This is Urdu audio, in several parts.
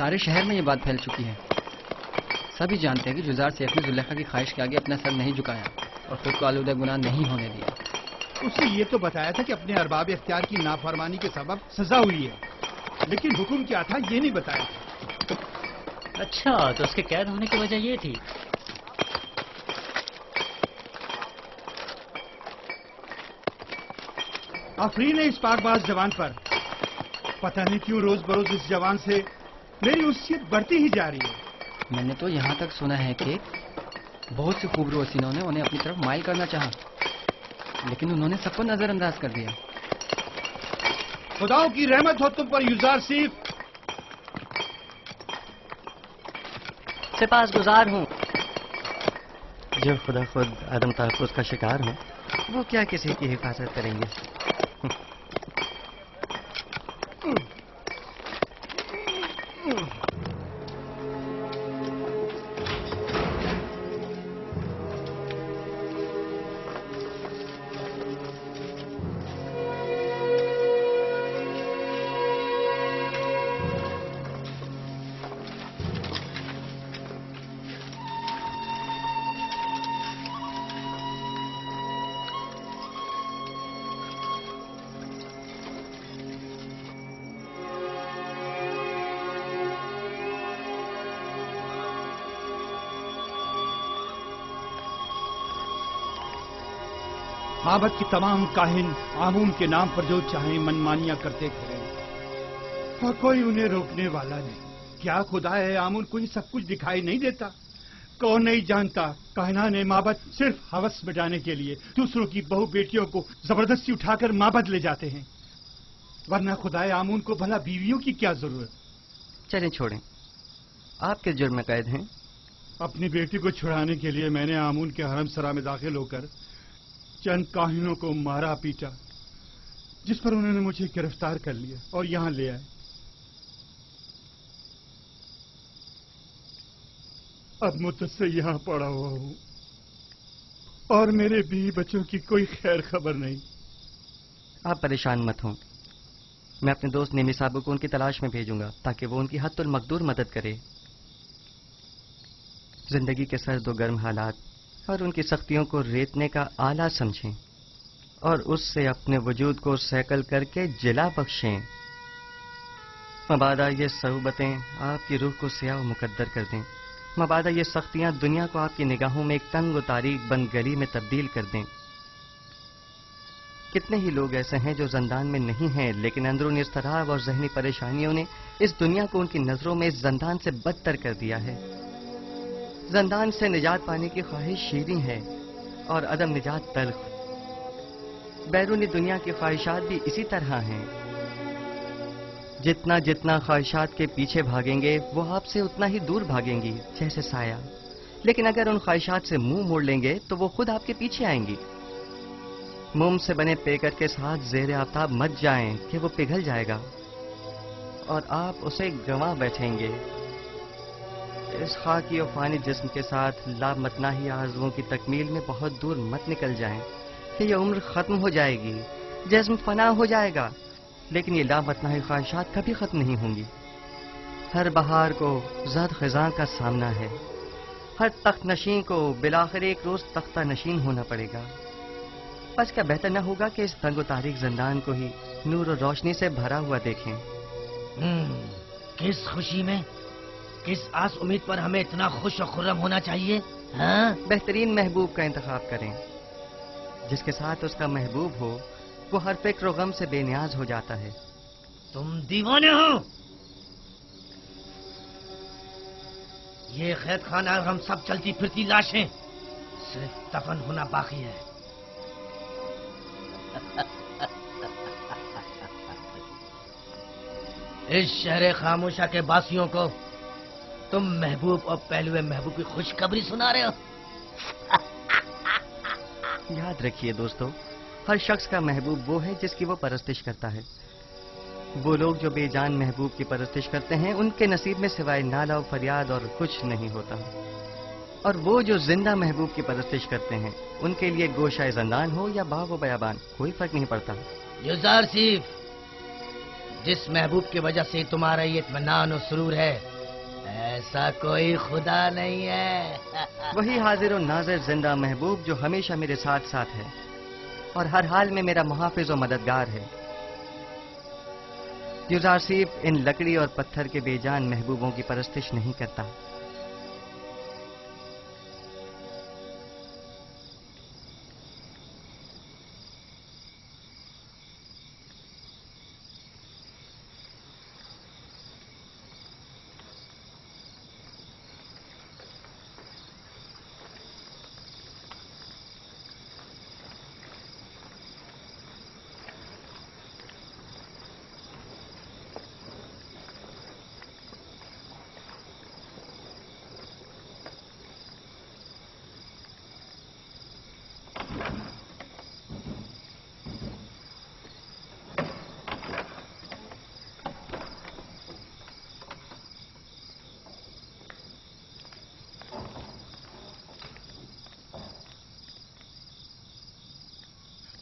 سارے شہر میں یہ بات پھیل چکی ہے. سبھی جانتے ہیں کہ جزار سیف نے زلیخا کی خواہش کے آگے اپنا سر نہیں جھکایا اور خود کو آلودہ گناہ نہیں ہونے دیا. اسے یہ تو بتایا تھا کہ اپنے ارباب اختیار کی نافرمانی کے سبب سزا ہوئی ہے، لیکن حکم کیا تھا یہ نہیں بتایا تھا. اچھا، تو اس کے قید ہونے کی وجہ یہ تھی. آفرین ہے اس پاک باز جوان پر. پتہ نہیں کیوں روز بروز اس جوان سے میری انسیت بڑھتی ہی جا رہی ہے. میں نے تو یہاں تک سنا ہے کہ بہت سے خوبرو حسینوں نے انہیں اپنی طرف مائل کرنا چاہا، لیکن انہوں نے سب کو نظر انداز کر دیا. خداؤں کی رحمت ہو تم پر یزار سیف. سپاس گزار ہوں. جو خدا خود عدم تحفظ کا شکار ہوں وہ کیا کسی کی حفاظت کریں گے. معبد کی تمام کاہن آمون کے نام پر جو چاہیں منمانیاں کرتے پھریں اور کوئی انہیں روکنے والا نہیں. کیا خدا ہے آمون کو یہ سب کچھ دکھائی نہیں دیتا؟ کون نہیں جانتا کاہنان معبد صرف ہوس مٹانے کے لیے دوسروں کی بہو بیٹیوں کو زبردستی اٹھا کر معبد لے جاتے ہیں، ورنہ خدا آمون کو بھلا بیویوں کی کیا ضرورت. چلیں چھوڑیں، آپ کس جرم میں قید ہیں؟ اپنی بیٹی کو چھڑانے کے لیے میں نے آمون کے حرم سرا میں داخل ہو کر چند کاہنوں کو مارا پیٹا، جس پر انہوں نے مجھے گرفتار کر لیا اور یہاں لے آئے. اب مدت سے یہاں پڑا ہوا ہوں اور میرے بیوی بچوں کی کوئی خیر خبر نہیں. آپ پریشان مت ہوں، میں اپنے دوست نیمی صاحب کو ان کی تلاش میں بھیجوں گا تاکہ وہ ان کی حد المقدور مدد کرے. زندگی کے سرد و گرم حالات اور ان کی سختیوں کو ریتنے کا آلہ سمجھیں اور اس سے اپنے وجود کو سیکل کر کے جلا بخشیں. مبادا یہ صعوبتیں آپ کی روح کو سیاہ و مقدر کر دیں، مبادا یہ سختیاں دنیا کو آپ کی نگاہوں میں ایک تنگ و تاریک بند گلی میں تبدیل کر دیں. کتنے ہی لوگ ایسے ہیں جو زندان میں نہیں ہیں لیکن اندرونی اضطراب اور ذہنی پریشانیوں نے اس دنیا کو ان کی نظروں میں اس زندان سے بدتر کر دیا ہے. زندان سے نجات پانے کی خواہش شیریں ہے اور عدم نجات تلخ. بیرونی دنیا کی خواہشات بھی اسی طرح ہیں. جتنا جتنا خواہشات کے پیچھے بھاگیں گے وہ آپ سے اتنا ہی دور بھاگیں گی جیسے سایہ، لیکن اگر ان خواہشات سے منہ موڑ لیں گے تو وہ خود آپ کے پیچھے آئیں گی. موم سے بنے پیکر کے ساتھ زیر آفتاب مت جائیں کہ وہ پگھل جائے گا اور آپ اسے گنوا بیٹھیں گے. اس خاکی و فانی جسم کے ساتھ لامتناہی آرزوؤں کی تکمیل میں بہت دور مت نکل جائیں کہ یہ عمر ختم ہو جائے گی، جسم فنا ہو جائے گا، لیکن یہ لامتناہی خواہشات کبھی ختم نہیں ہوں گی. ہر بہار کو زرد خزاں کا سامنا ہے، ہر تخت نشین کو بالآخر ایک روز تختہ نشین ہونا پڑے گا. بس کیا بہتر نہ ہوگا کہ اس تنگ و تاریک زندان کو ہی نور و روشنی سے بھرا ہوا دیکھیں. کس خوشی میں، کس آس امید پر ہمیں اتنا خوش و خرم ہونا چاہیے؟ ہاں، بہترین محبوب کا انتخاب کریں. جس کے ساتھ اس کا محبوب ہو وہ ہر فکر و غم سے بے نیاز ہو جاتا ہے. تم دیوانے ہو. یہ قید خانہ اور ہم سب چلتی پھرتی لاشیں، صرف دفن ہونا باقی ہے. اس شہر خاموشہ کے باسیوں کو تم محبوب اور پہلوے محبوب کی خوشخبری سنا رہے ہو. یاد رکھیے دوستو، ہر شخص کا محبوب وہ ہے جس کی وہ پرستش کرتا ہے. وہ لوگ جو بے جان محبوب کی پرستش کرتے ہیں ان کے نصیب میں سوائے نالہ و فریاد اور کچھ نہیں ہوتا، اور وہ جو زندہ محبوب کی پرستش کرتے ہیں ان کے لیے گوشہ زندان ہو یا باغ و بیابان کوئی فرق نہیں پڑتا. یزار سیف، جس محبوب کی وجہ سے تمہارا یہ اطمینان و سرور ہے ایسا کوئی خدا نہیں ہے. وہی حاضر و ناظر زندہ محبوب جو ہمیشہ میرے ساتھ ساتھ ہے اور ہر حال میں میرا محافظ و مددگار ہے. یوزارسیف ان لکڑی اور پتھر کے بے جان محبوبوں کی پرستش نہیں کرتا.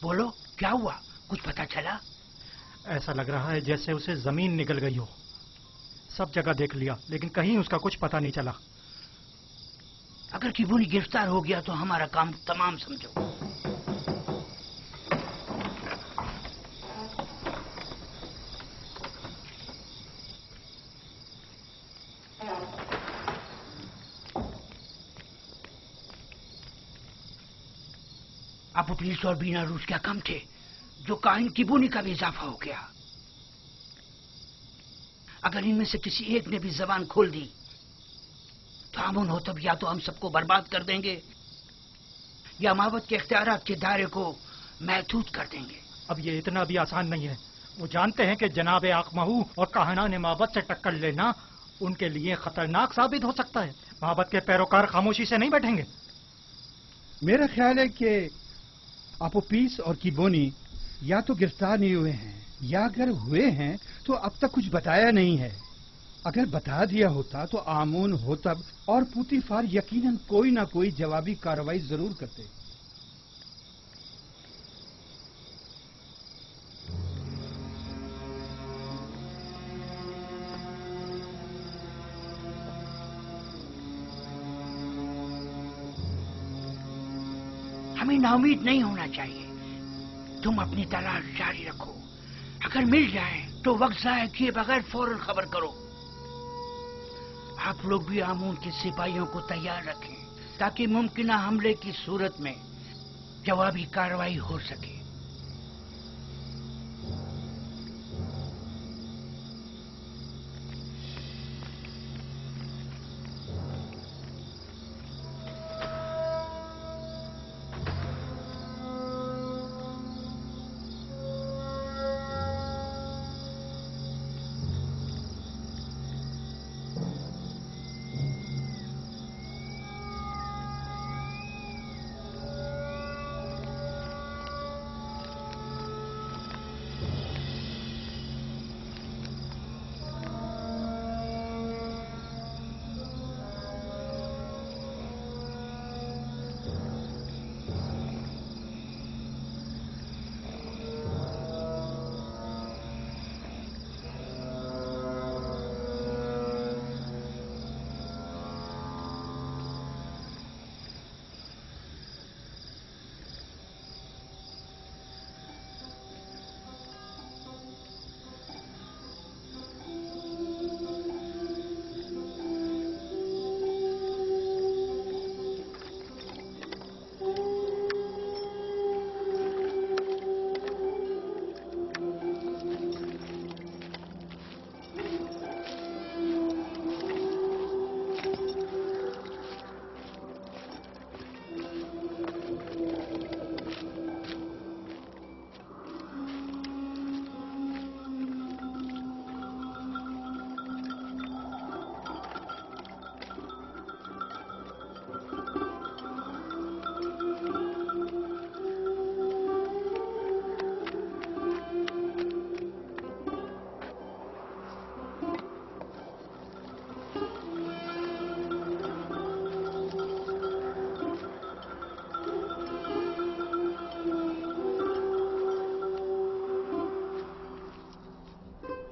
بولو کیا ہوا؟ کچھ پتا چلا؟ ایسا لگ رہا ہے جیسے اسے زمین نکل گئی ہو. سب جگہ دیکھ لیا لیکن کہیں اس کا کچھ پتا نہیں چلا. اگر کیبونی گرفتار ہو گیا تو ہمارا کام تمام سمجھو. ابو پلیس اور بینا روس کیا کم تھے جو کاہن کیبونی کا بھی اضافہ ہو گیا. اگر ان میں سے کسی ایک نے بھی زبان کھول دی تو امون ہو تب یا تو ہم سب کو برباد کر دیں گے یا مابت کے اختیارات کے دائرے کو محدود کر دیں گے. اب یہ اتنا بھی آسان نہیں ہے. وہ جانتے ہیں کہ جناب آقمہو اور کاہنان مابت سے ٹکر لینا ان کے لیے خطرناک ثابت ہو سکتا ہے. مابت کے پیروکار خاموشی سے نہیں بیٹھیں گے. میرا خیال ہے کہ اپوپیس اور کیبونی یا تو گرفتار نہیں ہوئے ہیں یا اگر ہوئے ہیں تو اب تک کچھ بتایا نہیں ہے. اگر بتا دیا ہوتا تو آمون ہوتب اور پوتیفار یقیناً کوئی نہ کوئی جوابی کارروائی ضرور کرتے. ہمیں ناامید نہیں ہونا چاہیے. تم اپنی تلاش جاری رکھو. اگر مل جائے تو وقت ضائع کیے بغیر فوراً خبر کرو. آپ لوگ بھی آمون کے سپاہیوں کو تیار رکھیں تاکہ ممکنہ حملے کی صورت میں جوابی کارروائی ہو سکے.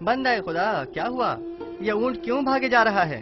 بندہ خدا کیا ہوا؟ یہ اونٹ کیوں بھاگے جا رہا ہے؟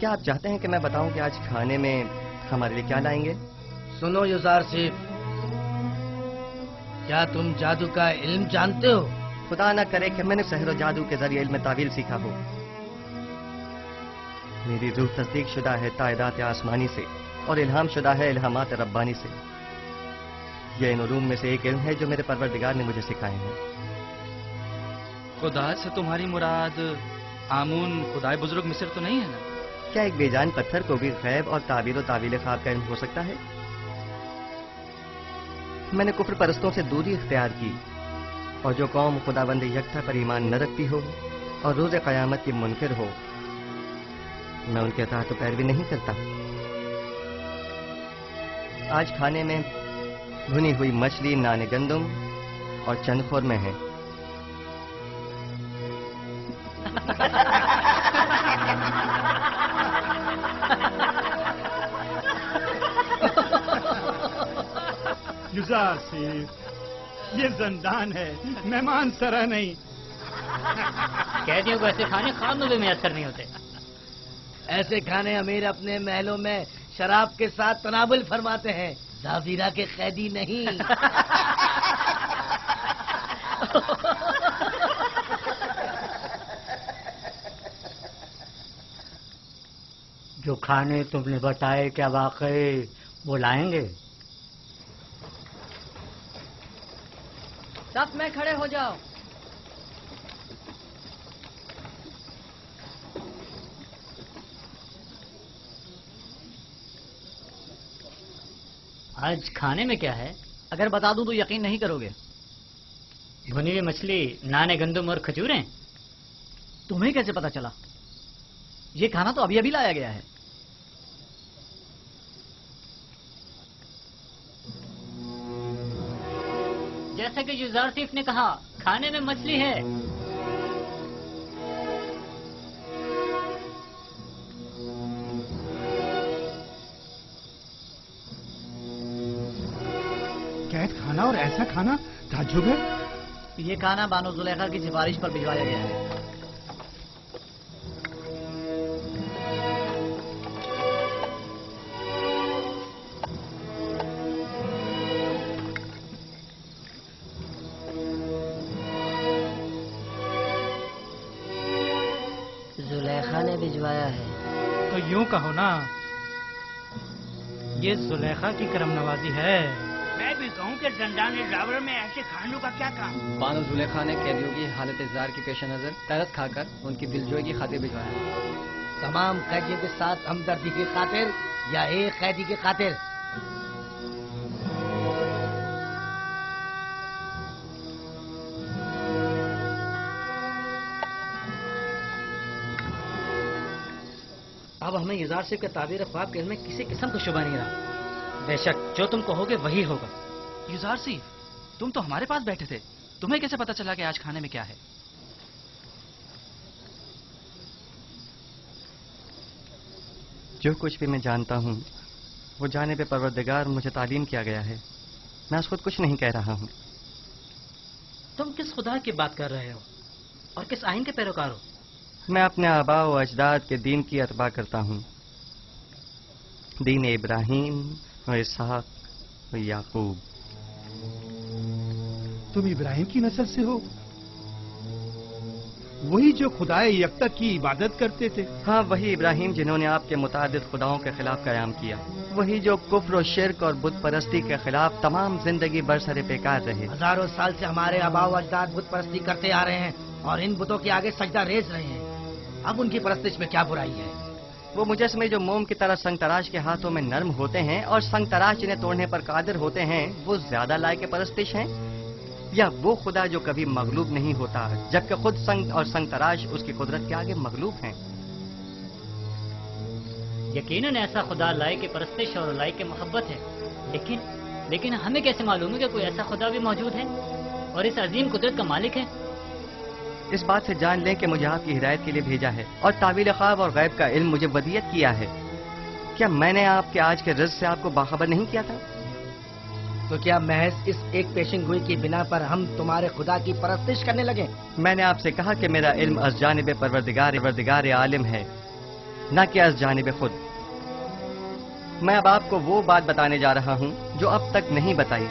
کیا آپ چاہتے ہیں کہ میں بتاؤں کہ آج کھانے میں ہمارے لیے کیا لائیں گے؟ سنو یزار صاحب، کیا تم جادو کا علم جانتے ہو؟ خدا نہ کرے کہ میں نے سحر و جادو کے ذریعے علم تعویل سیکھا ہو. میری روح تصدیق شدہ ہے تائیدات آسمانی سے اور الہام شدہ ہے الہامات ربانی سے. یہ ان علوم میں سے ایک علم ہے جو میرے پروردگار نے مجھے سکھائے ہیں. خدا سے تمہاری مراد آمون خدائے بزرگ مصر تو نہیں ہے نا؟ کیا ایک بے جان پتھر کو بھی غیب اور تعبیر و تعویل خواب کا علم ہو سکتا ہے؟ میں نے کفر پرستوں سے دوری اختیار کی، اور جو قوم خداوند یکتا پر ایمان نہ رکھتی ہو اور روز قیامت کی منکر ہو، میں ان کے اطاعت و پیروی نہیں کرتا. آج کھانے میں بھنی ہوئی مچھلی، نان گندم اور چند خورمے ہیں. یزار صاحب، یہ زندان ہے، مہمان سرا نہیں. قیدیوں کو ایسے کھانے خواب میں بھی میسر نہیں ہوتے. ایسے کھانے امیر اپنے محلوں میں شراب کے ساتھ تناول فرماتے ہیں، زاویرہ کے قیدی نہیں. جو کھانے تم نے بتائے کیا واقعی وہ لائیں گے؟ صف میں کھڑے ہو جاؤ. آج کھانے میں کیا ہے؟ اگر بتا دوں تو یقین نہیں کرو گے. بھنی ہوئی مچھلی، نان گندم اور کھجوریں. تمہیں کیسے پتا چلا؟ یہ کھانا تو ابھی ابھی لایا گیا ہے. جیسا کہ یزار صاحب نے کہا، کھانے میں مچھلی ہے. قید کھانا اور ایسا کھانا تعجب ہے. یہ کھانا بانو زلیخا کی سفارش پر بھجوایا گیا ہے. زلیخا نے بھجوایا ہے. تو یوں کہو نا، یہ زلیخا کی کرم نوازی ہے. میں بھی کہوں کہ زندان ڈاور میں ایسے کھانوں کا کیا کام؟ بانو زلیخا نے قیدیوں کی حالت اظہار کے پیش نظر ترس کھا کر ان کی دلجوئی کی خاطر بھجوایا. تمام قیدیوں کے ساتھ ہمدردی کی خاطر یا ایک قیدی کی خاطر؟ اب ہمیں یزار صاحب کے تعبیر خواب کے علم میں کسی قسم کا شبہ نہیں رہا. بے شک جو تم کہو گے وہی ہوگا. یزار صاحب، تم تو ہمارے پاس بیٹھے تھے، تمہیں کیسے پتا چلا کہ آج کھانے میں کیا ہے؟ جو کچھ بھی میں جانتا ہوں وہ جانب پروردگار مجھے تعلیم کیا گیا ہے. میں اس خود کچھ نہیں کہہ رہا ہوں. تم کس خدا کی بات کر رہے ہو اور کس آئین کے پیروکار ہو؟ میں اپنے آباء و اجداد کے دین کی اتباع کرتا ہوں. دین ابراہیم و اسحاق و یعقوب. تم ابراہیم کی نسل سے ہو؟ وہی جو خدائے یکتا کی عبادت کرتے تھے؟ ہاں، وہی ابراہیم جنہوں نے آپ کے متعدد خداؤں کے خلاف قیام کیا. وہی جو کفر و شرک اور بت پرستی کے خلاف تمام زندگی برسر پیکار رہے. ہزاروں سال سے ہمارے آباء و اجداد بت پرستی کرتے آ رہے ہیں اور ان بتوں کے آگے سجدہ ریز رہے ہیں. اب ان کی پرستش میں کیا برائی ہے؟ وہ مجسمے جو موم کی طرح سنگ تراش کے ہاتھوں میں نرم ہوتے ہیں اور سنگ تراش جنہیں توڑنے پر قادر ہوتے ہیں، وہ زیادہ لائق پرستش ہیں؟ یا وہ خدا جو کبھی مغلوب نہیں ہوتا جبکہ خود سنگ اور سنگ تراش اس کی قدرت کے آگے مغلوب ہیں؟ یقیناً ایسا خدا لائق پرستش اور لائق محبت ہے، لیکن ہمیں کیسے معلوم ہے کہ کوئی ایسا خدا بھی موجود ہے اور اس عظیم قدرت کا مالک ہے؟ اس بات سے جان لیں کہ مجھے آپ کی ہدایت کے لیے بھیجا ہے اور تعویل خواب اور غیب کا علم مجھے ودیت کیا ہے. کیا میں نے آپ کے آج کے رزق سے آپ کو باخبر نہیں کیا تھا؟ تو کیا محض اس ایک پیشن گوئی کی بنا پر ہم تمہارے خدا کی پرستش کرنے لگے؟ میں نے آپ سے کہا کہ میرا علم از جانب پروردگار عالم ہے. نہ کہ از جانب خود. میں اب آپ کو وہ بات بتانے جا رہا ہوں جو اب تک نہیں بتائی.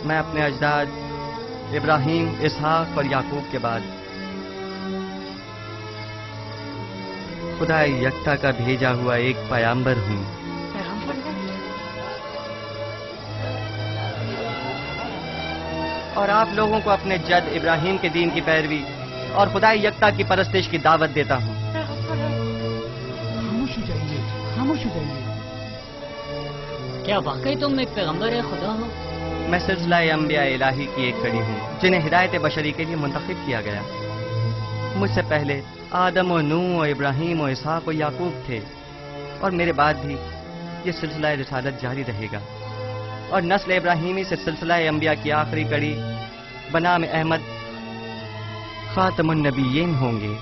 میں اپنے اجداد ابراہیم، اسحاق اور یعقوب کے بعد خدا یکتا کا بھیجا ہوا ایک پیغمبر ہوں. اور آپ لوگوں کو اپنے جد ابراہیم کے دین کی پیروی اور خدا یکتا کی پرستش کی دعوت دیتا ہوں. خاموش ہو جائیے، خاموش ہو جائیے. کیا واقعی تم ایک پیغمبر خدا ہو؟ میں سلسلہ انبیاء الہی کی ایک کڑی ہوں جنہیں ہدایت بشری کے لیے منتخب کیا گیا. مجھ سے پہلے آدم و نوح و ابراہیم و اسحاق و یعقوب تھے، اور میرے بعد بھی یہ سلسلہ رسالت جاری رہے گا. اور نسل ابراہیمی سے سلسلہ انبیاء کی آخری کڑی بنام احمد خاتم النبیین ہوں گے.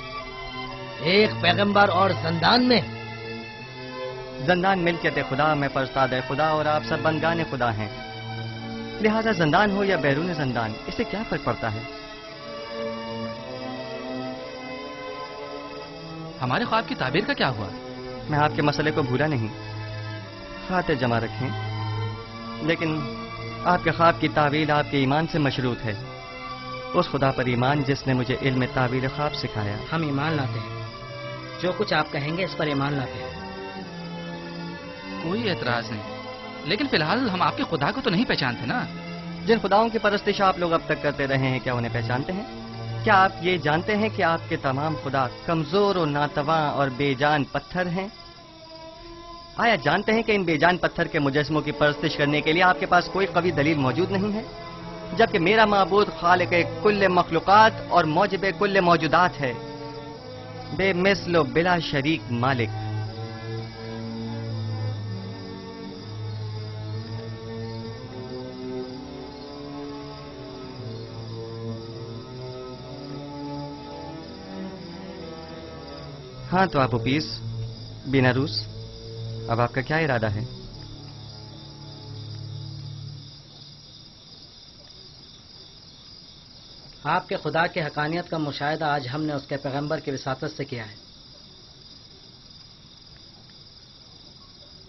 ایک پیغمبر اور زندان میں؟ زندان ملکیت خدا، میں فرزاد خدا اور آپ سب بندگان خدا ہیں. لہذا زندان ہو یا بیرون زندان، اس سے کیا فرق پڑتا ہے؟ ہمارے خواب کی تعبیر کا کیا ہوا؟ میں آپ کے مسئلے کو بھولا نہیں، خاطر جمع رکھیں. لیکن آپ کے خواب کی تعبیر آپ کے ایمان سے مشروط ہے، اس خدا پر ایمان جس نے مجھے علم تعبیر خواب سکھایا. ہم ایمان لاتے ہیں، جو کچھ آپ کہیں گے اس پر ایمان لاتے ہیں. کوئی اعتراض نہیں، لیکن فی الحال ہم آپ کے خدا کو تو نہیں پہچانتے نا. جن خداؤں کی پرستش آپ لوگ اب تک کرتے رہے ہیں، کیا انہیں پہچانتے ہیں؟ کیا آپ یہ جانتے ہیں کہ آپ کے تمام خدا کمزور و ناتواں اور بے جان پتھر ہیں؟ آیا جانتے ہیں کہ ان بے جان پتھر کے مجسموں کی پرستش کرنے کے لیے آپ کے پاس کوئی قوی دلیل موجود نہیں ہے، جبکہ میرا معبود خالق کل مخلوقات اور موجب کل موجودات ہے، بے مثل و بلا شریک مالک. ہاں تو آپ اوپیس بیناروس، اب آپ کا کیا ارادہ ہے؟ آپ کے خدا کے حقانیت کا مشاہدہ آج ہم نے اس کے پیغمبر کی وساطت سے کیا ہے.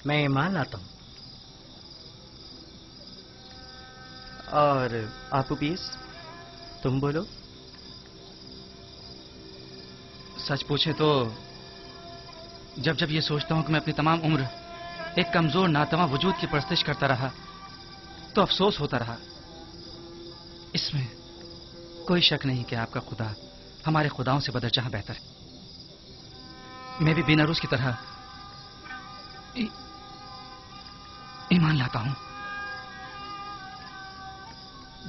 میں ایمان لاتا ہوں. اور آپ اوپیس تم بولو. سچ پوچھے تو جب جب یہ سوچتا ہوں کہ میں اپنی تمام عمر ایک کمزور ناتواں وجود کی پرستش کرتا رہا تو افسوس ہوتا رہا. اس میں کوئی شک نہیں کہ آپ کا خدا ہمارے خداؤں سے بدرجہ بہتر ہے. میں بھی بیناروس کی طرح ایمان لاتا ہوں.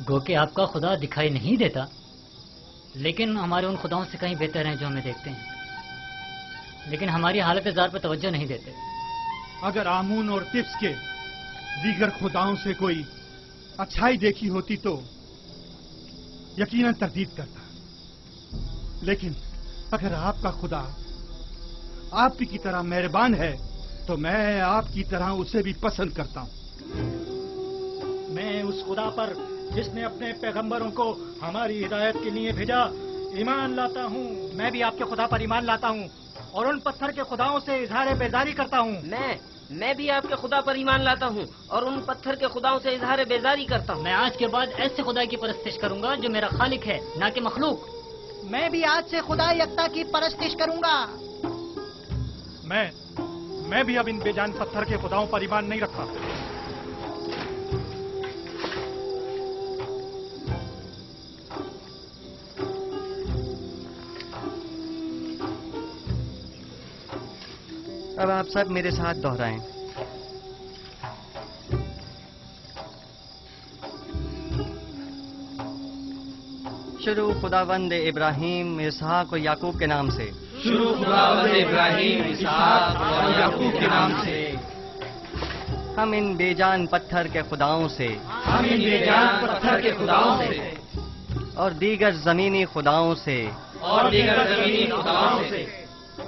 گو کہ آپ کا خدا دکھائی نہیں دیتا، لیکن ہمارے ان خداؤں سے کہیں بہتر ہیں جو ہمیں دیکھتے ہیں، لیکن ہماری حالت زار پہ توجہ نہیں دیتے. اگر آمون اور تبس کے دیگر خداؤں سے کوئی اچھائی دیکھی ہوتی تو یقیناً تردید کرتا، لیکن اگر آپ کا خدا آپ کی طرح مہربان ہے تو میں آپ کی طرح اسے بھی پسند کرتا ہوں. میں اس خدا پر جس نے اپنے پیغمبروں کو ہماری ہدایت کے لیے بھیجا ایمان لاتا ہوں. میں بھی آپ کے خدا پر ایمان لاتا ہوں اور ان پتھر کے خداؤں سے اظہار بیزاری کرتا ہوں. میں بھی آپ کے خدا پر ایمان لاتا ہوں اور ان پتھر کے خداؤں سے اظہار بیزاری کرتا ہوں. میں آج کے بعد ایسے خدا کی پرستش کروں گا جو میرا خالق ہے، نہ کہ مخلوق. میں بھی آج سے خدا یکتا کی پرستش کروں گا. میں بھی اب ان بے جان پتھر کے خداؤں پر ایمان نہیں رکھتا. اب آپ سب میرے ساتھ دہرائیں. شروع خداوند ابراہیم، اسحاق اور یعقوب کے نام سے. شروع خداوند ابراہیم، اسحاق اور یعقوب کے نام سے. ہم ان بے جان پتھر کے خداؤں سے، ہم ان بے جان پتھر کے خداؤں سے اور دیگر زمینی خداؤں سے، اور دیگر زمینی خداؤں سے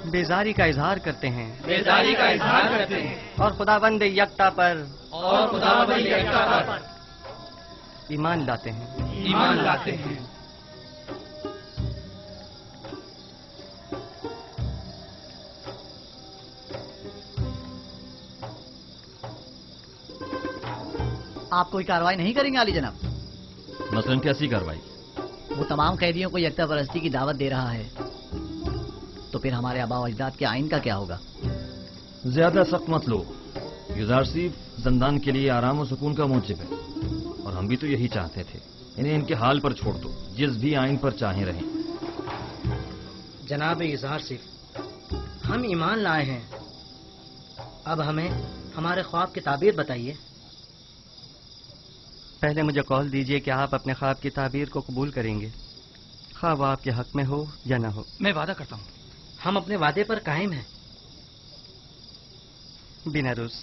بیزاری کا اظہار کرتے ہیں، بیزاری کا اظہار کرتے ہیں، اور خداوند یکتا پر، اور خداوند یکتا پر ایمان لاتے ہیں. ایمان لاتے ہیں. آپ کوئی کارروائی نہیں کریں گے عالی جناب؟ مثلاً کیسی کاروائی؟ وہ تمام قیدیوں کو یکتا پرستی کی دعوت دے رہا ہے، تو پھر ہمارے آباء و اجداد کے آئین کا کیا ہوگا؟ زیادہ سخت مت لو، یزار صرف زندان کے لیے آرام و سکون کا موجب ہے، اور ہم بھی تو یہی چاہتے تھے۔ انہیں ان کے حال پر چھوڑ دو، جس بھی آئین پر چاہیں رہیں۔ جناب اظہار صف، ہم ایمان لائے ہیں، اب ہمیں ہمارے خواب کی تعبیر بتائیے۔ پہلے مجھے قول دیجئے کہ آپ اپنے خواب کی تعبیر کو قبول کریں گے، خواہ وہ آپ کے حق میں ہو یا نہ ہو۔ میں وعدہ کرتا ہوں۔ ہم اپنے وعدے پر قائم ہیں۔ بیناروس،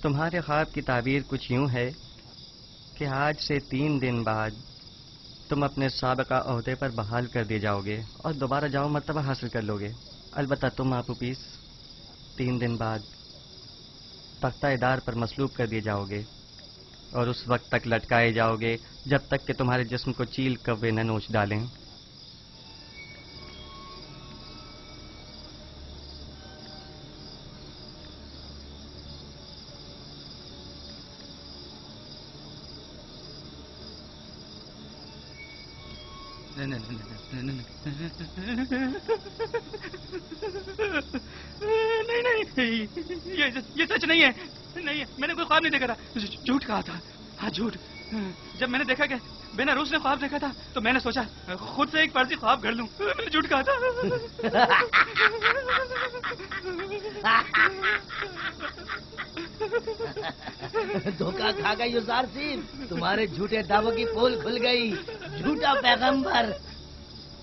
تمہارے خواب کی تعبیر کچھ یوں ہے کہ آج سے 3 دن بعد تم اپنے سابقہ عہدے پر بحال کر دیے جاؤ گے اور دوبارہ جاؤ مرتبہ حاصل کر لو گے۔ البتہ تم آپوپیس 3 دن بعد تختہ ادار پر مصلوب کر دیے جاؤ گے، اور اس وقت تک لٹکائے جاؤ گے جب تک کہ تمہارے جسم کو چیل کوے نہ نوچ ڈالیں۔ نہیں، یہ سچ نہیں ہے، نہیں، میں نے کوئی خواب نہیں دیکھا تھا، جھوٹ کہا تھا، ہاں جھوٹ۔ جب میں نے دیکھا کہ بیناروس نے خواب دیکھا تھا تو میں نے سوچا خود سے ایک فرضی خواب گھڑ لوں، میں نے جھوٹ کہا تھا۔ دھوکہ کھا گئی یزار صف، تمہارے جھوٹے دعووں کی پول کھل گئی۔ جھوٹا پیغمبر،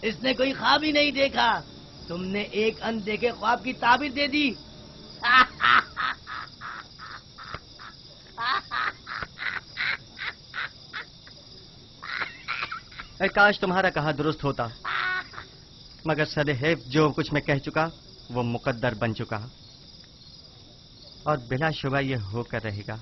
اس نے کوئی خواب ہی نہیں دیکھا، تم نے ایک اندیکھے خواب کی تعبیر دے دی۔ اے کاش تمہارا کہا درست ہوتا، مگر سدحیف جو کچھ میں کہہ چکا وہ مقدر بن چکا، اور بلا شبہ یہ ہو کر رہے گا۔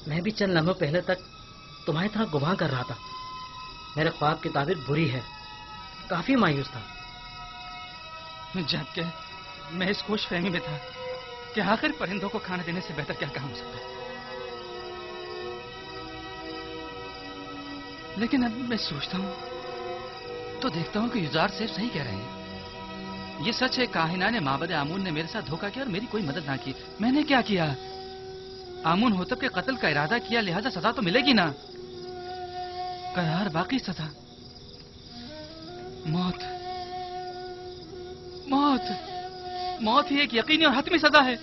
میں بھی چند لمحوں پہلے تک تمہاری طرح گمان کر رہا تھا، میرے خواب کی تعبیر بری ہے، کافی مایوس تھا، جبکہ میں اس خوش فہمی میں تھا کہ آخر پرندوں کو کھانا دینے سے بہتر کیا کام ہو سکتا ہے۔ لیکن اب میں سوچتا ہوں تو دیکھتا ہوں کہ یزار صرف صحیح کہہ رہے ہیں۔ یہ سچ ہے، کاہنان معبد آمون نے میرے ساتھ دھوکہ کیا اور میری کوئی مدد نہ کی۔ میں نے کیا کیا؟ آمون ہوتب کے قتل کا ارادہ کیا، لہذا سزا تو ملے گی نا، قرار باقی سزا موت۔ موت موت ہی ایک یقینی اور حتمی سزا ہے،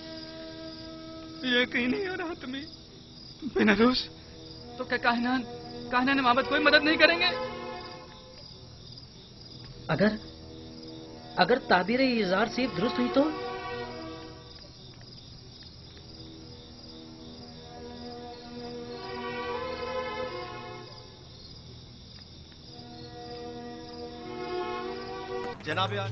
یقینی اور حتمی۔ بیناروس، تو کیا کاہنان معبد کوئی مدد نہیں کریں گے؟ اگر تعبیر یزار صف درست ہوئی تو جناب یار،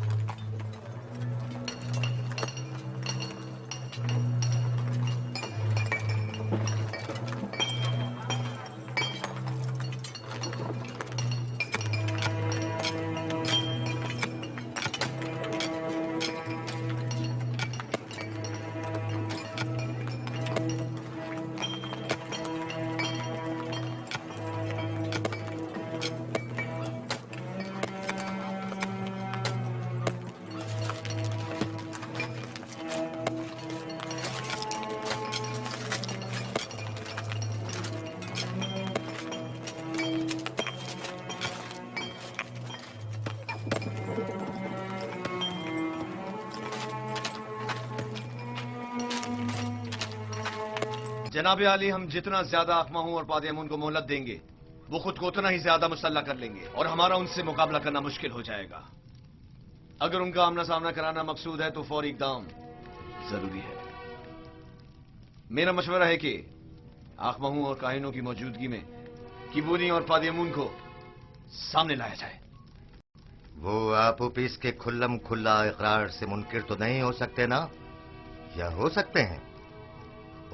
جناب عالی، ہم جتنا زیادہ اخماہوں اور پادیمون کو مہلت دیں گے وہ خود کو اتنا ہی زیادہ مسلح کر لیں گے اور ہمارا ان سے مقابلہ کرنا مشکل ہو جائے گا۔ اگر ان کا آمنا سامنا کرانا مقصود ہے تو فوری اقدام ضروری ہے۔ میرا مشورہ ہے کہ اخماہوں اور کاہنوں کی موجودگی میں کیبونی اور پادیمون کو سامنے لایا جائے۔ وہ آپوپیس کے کھلم کھلا اقرار سے منکر تو نہیں ہو سکتے نا، یا ہو سکتے ہیں؟